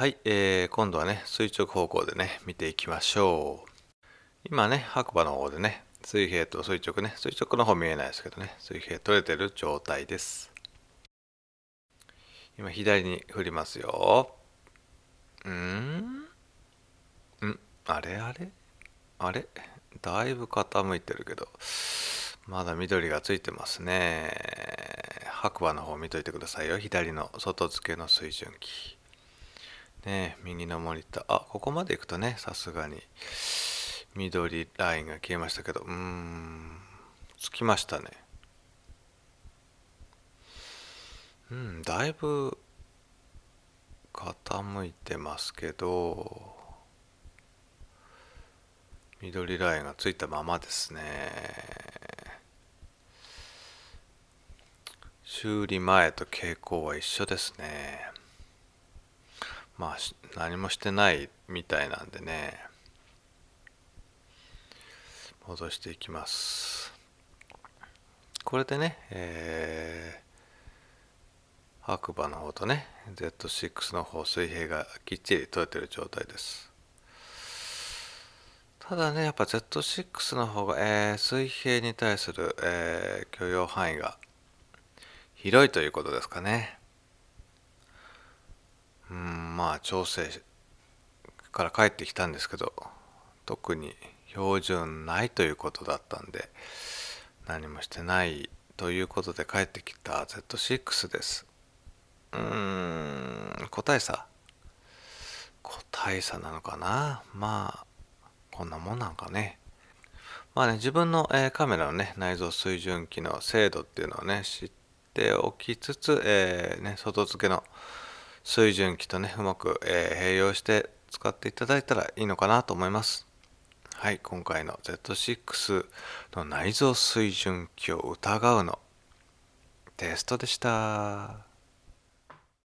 はい、今度はね、垂直方向でね、見ていきましょう。今ね、白馬の方でね、水平と垂直ね、垂直の方見えないですけどね、水平取れてる状態です。今左に振りますよ。あれあれあれだいぶ傾いてるけど、まだ緑がついてますね。白馬の方見といてくださいよ。左の外付けの水準器。ね、右のモニター。ここまで行くとね、さすがに緑ラインが消えましたけど、つきましたね。だいぶ傾いてますけど、緑ラインがついたままですね。修理前と傾向は一緒ですね。まあ何もしてないみたいなんでね、戻していきます。これでね、白馬の方とね Z6 の方水平がきっちり取れてる状態です。ただねやっぱ Z6 の方が、水平に対する、許容範囲が広いということですかね。まあ調整から帰ってきたんですけど、特に標準ないということだったんで、何もしてないということで帰ってきた Z6 です。個体差なのかな。まあこんなもんなんかね。まあね、自分の、カメラのね内蔵水準器の精度っていうのをね知っておきつつ、外付けの水準器とねうまく、併用して使っていただいたらいいのかなと思います。はい、今回の Z6 の内蔵水準器を疑うのテストでした。